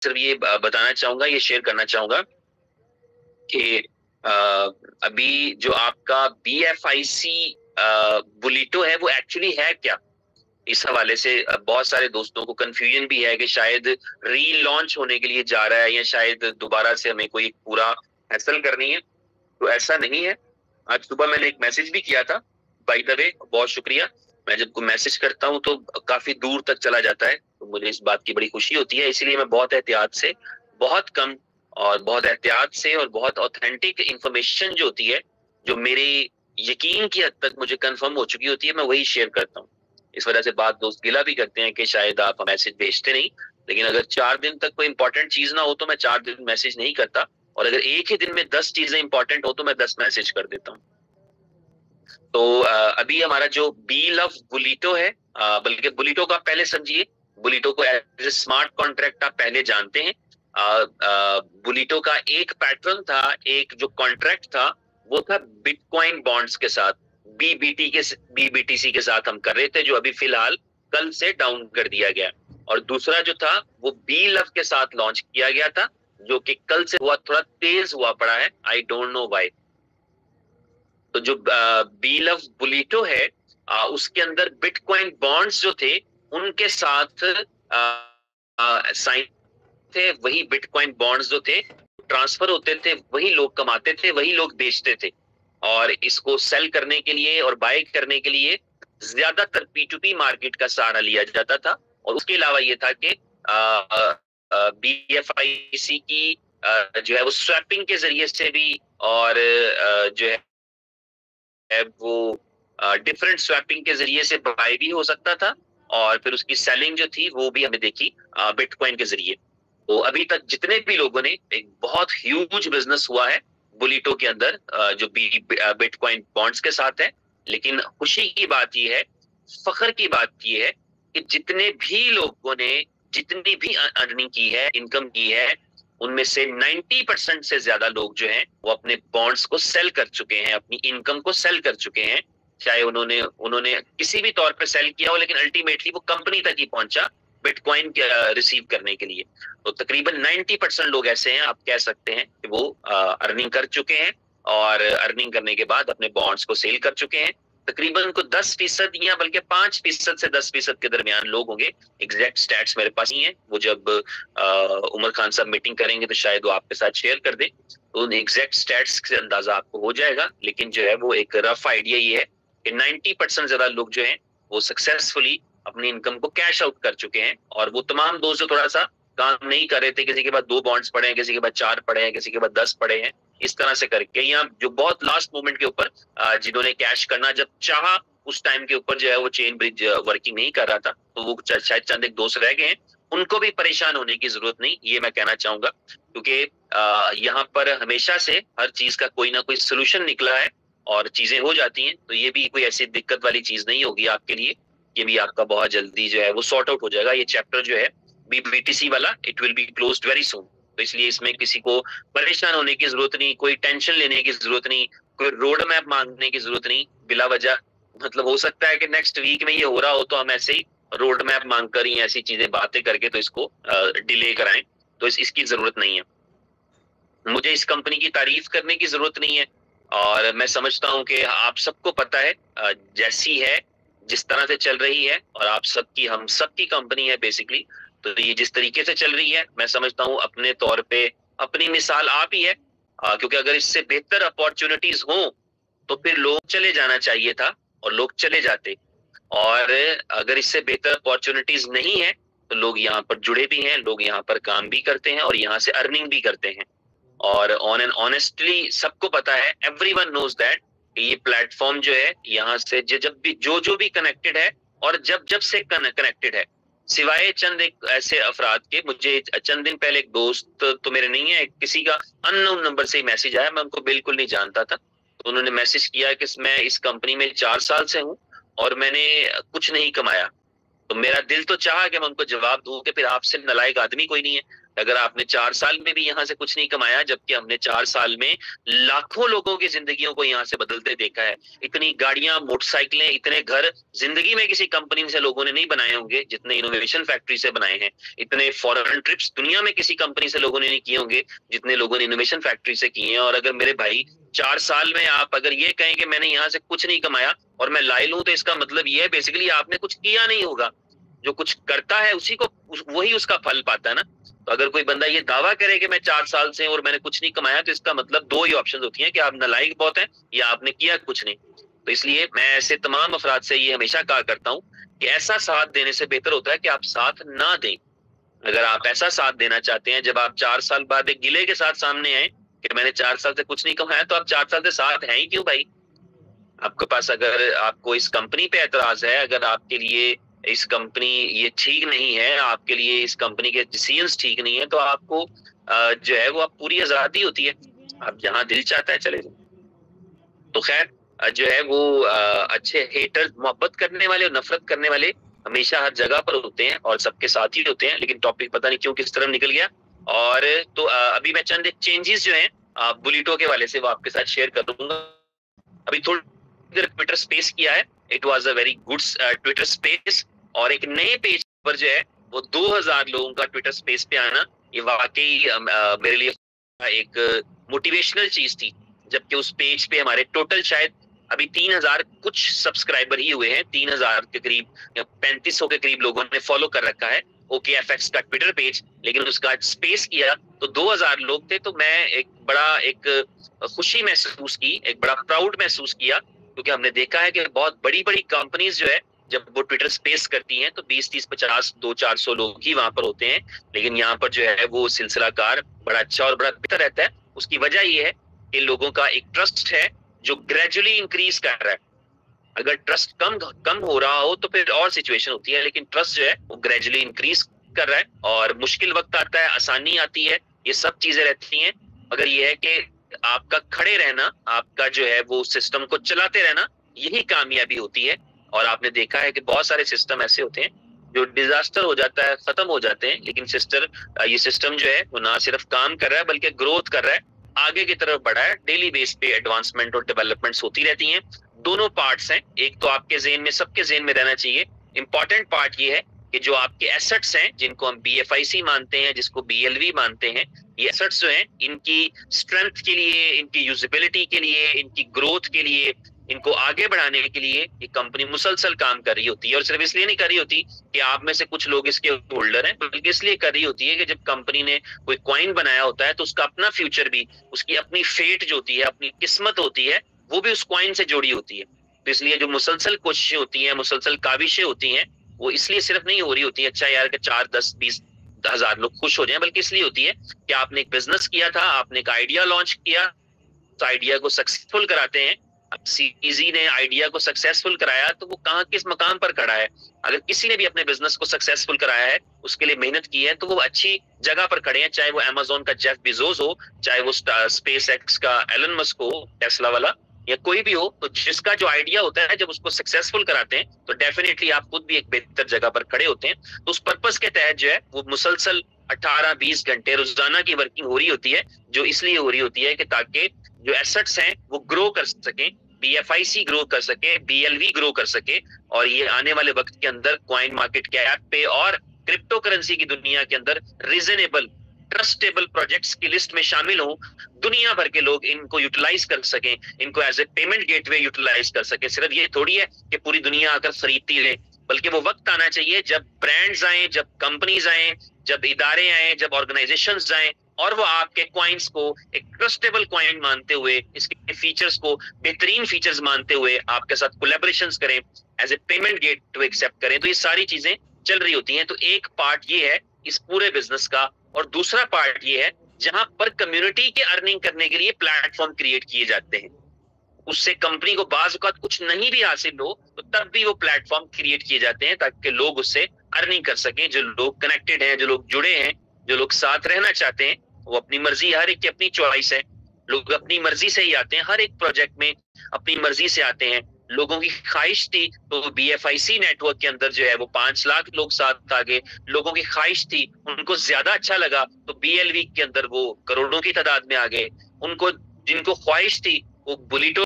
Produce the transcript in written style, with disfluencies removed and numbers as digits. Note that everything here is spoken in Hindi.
सिर्फ ये बताना चाहूंगा, ये शेयर करना चाहूंगा कि अभी जो आपका BFIC बुलिटो है वो एक्चुअली है क्या। इस हवाले से बहुत सारे दोस्तों को कंफ्यूजन भी है कि शायद री लॉन्च होने के लिए जा रहा है या शायद दोबारा से हमें कोई पूरा हैसल करनी है। तो ऐसा नहीं है। आज सुबह मैंने एक मैसेज भी किया था, बाय द वे बहुत शुक्रिया। मैं जब कोई मैसेज करता हूँ तो काफी दूर तक चला जाता है, तो मुझे इस बात की बड़ी खुशी होती है। इसलिए मैं बहुत एहतियात से, बहुत कम और बहुत एहतियात से और बहुत ऑथेंटिक इंफॉर्मेशन जो होती है, जो मेरे यकीन की हद तक मुझे कंफर्म हो चुकी होती है, मैं वही शेयर करता हूँ। इस वजह से बात दोस्त गिला भी करते हैं कि शायद आप मैसेज भेजते नहीं, लेकिन अगर 4 दिन तक कोई इंपॉर्टेंट चीज ना हो तो मैं 4 दिन मैसेज नहीं करता, और अगर एक ही दिन में 10 चीजें इंपॉर्टेंट हो तो मैं 10 मैसेज कर देता हूँ। तो अभी हमारा जो बी लव बुलिटो है, बल्कि बुलिटो का पहले समझिए, बुलिटो को एज ए स्मार्ट कॉन्ट्रैक्ट आप पहले जानते हैं। बुलिटो का एक पैटर्न था, एक जो कॉन्ट्रैक्ट था वो था बिटकॉइन बॉन्ड्स के साथ, BBTC के साथ हम कर रहे थे, जो अभी फिलहाल कल से डाउन कर दिया गया। और दूसरा जो था वो बी लव के साथ लॉन्च किया गया था, जो कि कल से हुआ थोड़ा तेज हुआ पड़ा है, आई डोंट नो व्हाई। तो जो बी लव बुलिटो है, उसके अंदर बिटकॉइन बॉन्ड्स जो थे उनके साथ साइन थे, वही बिटकॉइन बॉन्ड्स जो थे ट्रांसफर होते थे, वही लोग कमाते थे, वही लोग बेचते थे। और इसको सेल करने के लिए और बाय करने के लिए ज्यादातर P2P मार्केट का सहारा लिया जाता था। और उसके अलावा ये था कि BFIC की जो है वो स्वैपिंग के जरिए से भी, और जो है वो डिफरेंट स्वैपिंग के जरिए से बाय भी हो सकता था, और फिर उसकी सेलिंग जो थी वो भी हमें देखी बिटकॉइन के जरिए। तो अभी तक जितने भी लोगों ने, एक बहुत ह्यूज बिजनेस हुआ है बुलिटो के अंदर, जो बिटकॉइन बॉन्ड्स के साथ है। लेकिन खुशी की बात यह है, फख्र की बात यह है कि जितने भी लोगों ने जितनी भी अर्निंग की है, इनकम की है, उनमें से 90% से ज्यादा लोग जो हैं वो अपने बॉन्ड्स को सेल कर चुके हैं, अपनी इनकम को सेल कर चुके हैं। चाहे उन्होंने उन्होंने किसी भी तौर पे सेल किया हो, लेकिन अल्टीमेटली वो कंपनी तक ही पहुंचा बिटकॉइन रिसीव करने के लिए। तो तकरीबन 90% लोग ऐसे हैं, आप कह सकते हैं कि वो अर्निंग कर चुके हैं, और अर्निंग करने के बाद अपने बॉन्ड्स को सेल कर चुके हैं। तकरीबन को 10% या बल्कि 5% से 10% के दरमियान लोग होंगे। एग्जैक्ट स्टैट्स मेरे पास नहीं है, वो जब उमर खान साहब मीटिंग करेंगे तो शायद वो आपके साथ शेयर कर दे, तो उन एग्जैक्ट स्टैट्स से अंदाजा आपको हो जाएगा। लेकिन जो है वो एक रफ आइडिया ये है कि 90% ज्यादा लोग जो हैं वो सक्सेसफुली अपनी इनकम को कैश आउट कर चुके हैं। और वो तमाम दोस्त जो थोड़ा सा काम नहीं कर रहे थे, किसी के पास 2 बॉन्ड्स पड़े हैं, किसी के पास 4 पड़े हैं, किसी के पास 10 पड़े हैं, इस तरह से करके, या जो बहुत लास्ट मोमेंट के ऊपर जिन्होंने कैश करना जब चाहा उस टाइम के ऊपर जो है वो चेन ब्रिज वर्किंग नहीं कर रहा था, तो वो शायद चंद एक दोस्त रह गए हैं। उनको भी परेशान होने की जरूरत नहीं, ये मैं कहना चाहूंगा, क्योंकि यहाँ पर हमेशा से हर चीज का कोई ना कोई सोल्यूशन निकला है और चीजें हो जाती हैं। तो ये भी कोई ऐसी दिक्कत वाली चीज नहीं होगी आपके लिए, ये भी आपका बहुत जल्दी जो है वो सॉर्ट आउट हो जाएगा। ये चैप्टर जो है BBTC वाला, it will be closed very soon. तो इसलिए इसमें किसी को परेशान होने की जरूरत नहीं, कोई टेंशन लेने की जरूरत नहीं, कोई रोड मैप मांगने की जरूरत नहीं बिला वजह। मतलब हो सकता है कि नेक्स्ट वीक में ये हो रहा हो तो हम ऐसे ही रोड मैप मांग कर ही ऐसी चीजें बातें करके तो इसको डिले कराएं, तो इसकी जरूरत नहीं है। मुझे इस कंपनी की तारीफ करने की जरूरत नहीं है, और मैं समझता हूं कि आप सबको पता है जैसी है, जिस तरह से चल रही है, और आप सबकी, हम सबकी कंपनी है बेसिकली। तो ये जिस तरीके से चल रही है, मैं समझता हूं अपने तौर पे अपनी मिसाल आप ही है, क्योंकि अगर इससे बेहतर अपॉर्चुनिटीज हो तो फिर लोग चले जाना चाहिए था, और लोग चले जाते। और अगर इससे बेहतर अपॉर्चुनिटीज नहीं है तो लोग यहाँ पर जुड़े भी हैं, लोग यहाँ पर काम भी करते हैं, और यहाँ से अर्निंग भी करते हैं। और ऑन एंड ऑनेस्टली सबको पता है, एवरीवन नोज दैट, ये प्लेटफॉर्म जो है यहाँ से जब भी जो भी कनेक्टेड है, और जब जब से कनेक्टेड है, सिवाय चंद एक ऐसे अफराद के, मुझे चंद दिन पहले एक दोस्त तो मेरे नहीं है, किसी का अननोन नंबर से मैसेज आया, मैं उनको बिल्कुल नहीं जानता था। तो उन्होंने मैसेज किया कि मैं इस कंपनी में 4 साल से हूँ और मैंने कुछ नहीं कमाया। तो मेरा दिल तो चाहा कि मैं उनको जवाब दूं कि फिर आपसे नालायक आदमी कोई नहीं है, अगर आपने 4 साल में भी यहाँ से कुछ नहीं कमाया, जबकि हमने 4 साल में लाखों लोगों की जिंदगियों को यहाँ से बदलते देखा है। इतनी गाड़ियां, मोटरसाइकिलें, इतने घर जिंदगी में किसी कंपनी से लोगों ने नहीं बनाए होंगे जितने इनोवेशन फैक्ट्री से बनाए हैं। इतने फॉरेन ट्रिप्स दुनिया में किसी कंपनी से लोगों ने नहीं किए होंगे जितने लोगों ने इनोवेशन फैक्ट्री से किए हैं। और अगर मेरे भाई 4 साल में आप अगर ये कहें कि मैंने यहाँ से कुछ नहीं कमाया और मैं लाइल हूं, तो इसका मतलब ये है बेसिकली आपने कुछ किया नहीं होगा। जो कुछ करता है उसी को वही उसका फल पाता है ना। तो अगर कोई बंदा ये दावा करे कि मैं 4 साल से और मैंने कुछ नहीं कमाया, तो इसका मतलब 2 ही ऑप्शन होती हैं कि आप नालायक बहुत हैं या आपने किया कुछ नहीं। तो इसलिए मैं ऐसे तमाम अफराद से ये हमेशा कहा करता हूँ कि ऐसा साथ देने से बेहतर होता है कि आप साथ ना दें। अगर आप ऐसा साथ देना चाहते हैं, जब आप 4 साल बाद एक गिले के साथ सामने आए कि मैंने 4 साल से कुछ नहीं कमाया, तो आप 4 साल से साथ हैं ही क्यों भाई? आपके पास, अगर आपको इस कंपनी पे एतराज है, अगर आपके लिए इस कंपनी ये ठीक नहीं है, आपके लिए इस कंपनी के डिसीजंस ठीक नहीं है, तो आपको जो है वो आप पूरी आजादी होती है, आप जहां दिल चाहता है चले जाओ। तो खैर जो है वो अच्छे हेटर, मोहब्बत करने वाले और नफरत करने वाले हमेशा हर जगह पर होते हैं और सबके साथ ही होते हैं। लेकिन टॉपिक पता नहीं क्यों किस तरफ निकल गया। और तो अभी मैं चंद चेंजेस जो हैं बुलेटो के वाले से वो आपके साथ शेयर कर दूंगा। अभी थोड़ी देर ट्विटर स्पेस किया है, it was a very good Twitter space. और एक नए पेज पर जो है वो 2000 लोगों का ट्विटर स्पेस पे आना, ये वाकई मेरे लिए एक मोटिवेशनल चीज थी। जबकि उस पेज पे हमारे टोटल शायद अभी 3000 कुछ सब्सक्राइबर ही हुए हैं, 3000 के करीब या 3500 के करीब लोगों ने फॉलो कर रखा है OKFX का ट्विटर पेज। लेकिन उसका स्पेस किया तो 2000 लोग थे। तो मैं एक खुशी महसूस की, एक बड़ा प्राउड महसूस किया, क्योंकि हमने देखा है कि बहुत बड़ी बड़ी कंपनीज जो है जब वो ट्विटर स्पेस करती हैं तो 20, 30, 50, 200-400 लोग ही वहां पर होते हैं। लेकिन यहाँ पर जो है वो सिलसिलाकार बड़ा अच्छा और बड़ा बेहतर रहता है। उसकी वजह ये है कि लोगों का एक ट्रस्ट है जो ग्रेजुअली इंक्रीज कर रहा है। अगर ट्रस्ट कम हो रहा हो तो फिर और सिचुएशन होती है, लेकिन ट्रस्ट जो है वो ग्रेजुअली इंक्रीज कर रहा है। और मुश्किल वक्त आता है, आसानी आती है, ये सब चीजें रहती हैं। मगर ये है कि आपका खड़े रहना, आपका जो है वो सिस्टम को चलाते रहना, यही कामयाबी होती है। और आपने देखा है कि बहुत सारे सिस्टम ऐसे होते हैं जो डिजास्टर हो जाता है, खत्म हो जाते हैं, लेकिन ये सिस्टम जो है वो ना सिर्फ काम कर रहा है बल्कि ग्रोथ कर रहा है, आगे की तरफ बढ़ा है। डेली बेस पे एडवांसमेंट और डेवलपमेंट्स होती रहती हैं। दोनों पार्ट्स हैं, एक तो आपके जेन में, सबके जेन में रहना चाहिए। इंपॉर्टेंट पार्ट ये है कि जो आपके एसेट्स हैं, जिनको हम BFIC मानते हैं, जिसको BLV मानते हैं, ये एसेट्स जो हैं इनकी स्ट्रेंथ के लिए, इनकी यूजिबिलिटी के लिए, इनकी ग्रोथ के लिए, इनको आगे बढ़ाने के लिए ये कंपनी मुसलसल काम कर रही होती है। और सिर्फ इसलिए नहीं कर रही होती कि आप में से कुछ लोग इसके होल्डर हैं, बल्कि इसलिए कर रही होती है कि जब कंपनी ने कोई कॉइन बनाया होता है तो उसका अपना फ्यूचर भी, उसकी अपनी फेट जो होती है, अपनी किस्मत होती है, वो भी उस कॉइन से जुड़ी होती है। तो इसलिए जो मुसलसल कोशिशें होती हैं, मुसलसल काविशें होती हैं, वो इसलिए सिर्फ नहीं हो रही होती है अच्छा यार कि 4, 10, 20 हजार लोग खुश हो जाएं, बल्कि इसलिए होती है कि आपने एक बिजनेस किया था, आपने एक आइडिया लॉन्च किया, तो आइडिया को सक्सेसफुल कराते हैं। अब CZ ने आइडिया को सक्सेसफुल कराया तो वो कहाँ किस मकाम पर खड़ा है। अगर किसी ने भी अपने बिजनेस को सक्सेसफुल कराया है, उसके लिए मेहनत की है, तो वो अच्छी जगह पर खड़े हैं। चाहे वो Amazon का जेफ बेजोस हो, चाहे वो SpaceX का एलन मस्क हो, टेस्ला वाला, या कोई भी हो, तो जिसका जो आइडिया होता है जब उसको सक्सेसफुल कराते हैं तो डेफिनेटली आप खुद भी एक बेहतर जगह पर खड़े होते हैं। तो उस पर्पस के तहत जो है वो मुसलसल 18-20 घंटे रोजाना की वर्किंग हो रही होती है, जो इसलिए हो रही होती है कि ताकि जो एसेट्स हैं वो ग्रो कर सकें, BFIC ग्रो कर सके, BLV ग्रो कर सके, और ये आने वाले वक्त के अंदर कॉइन मार्केट कैप पे और क्रिप्टो करेंसी की दुनिया के अंदर रीजनेबल, ट्रस्टेबल प्रोजेक्ट्स की लिस्ट में शामिल हो। दुनिया भर के लोग इनको यूटिलाइज कर सकें, इनको as a payment gateway utilise कर सके। सिर्फ ये थोड़ी है कि पूरी दुनिया आकर खरीदती रहे, बल्कि वो वक्त आना चाहिए जब ब्रांड्स आए, जब कंपनीज आए, जब इदारे आए, जब ऑर्गेनाइजेशंस आए, और वो आपके कॉइन्स को एक ट्रस्टेबल कॉइन मानते हुए, इसके फीचर्स को बेहतरीन फीचर्स मानते हुए आपके साथ कोलैबोरेशंस करें, as a payment gateway accept करें। तो ये सारी चीजें चल रही होती हैं। तो एक पार्ट ये है इस पूरे बिजनेस का, और दूसरा पार्ट ये है जहां पर कम्युनिटी के अर्निंग करने के लिए प्लेटफॉर्म क्रिएट किए जाते हैं। उससे कंपनी को बाज़ औक़ात कुछ नहीं भी हासिल हो तो तब भी वो प्लेटफॉर्म क्रिएट किए जाते हैं ताकि लोग उससे अर्निंग कर सकें। जो लोग कनेक्टेड हैं, जो लोग जुड़े हैं, जो लोग साथ रहना चाहते हैं, वो अपनी मर्जी, हर एक की अपनी चॉइस है, लोग अपनी मर्जी से ही आते हैं, हर एक प्रोजेक्ट में अपनी मर्जी से आते हैं। लोगों की ख्वाहिश थी तो BFIC नेटवर्क के अंदर जो है वो 5 लाख लोग साथ आ गए। लोगों की ख्वाहिश थी, उनको ज्यादा अच्छा लगा तो BLV के अंदर वो करोड़ों की तादाद में आ गए। उनको जिनको ख्वाहिश थी वो बुलेटों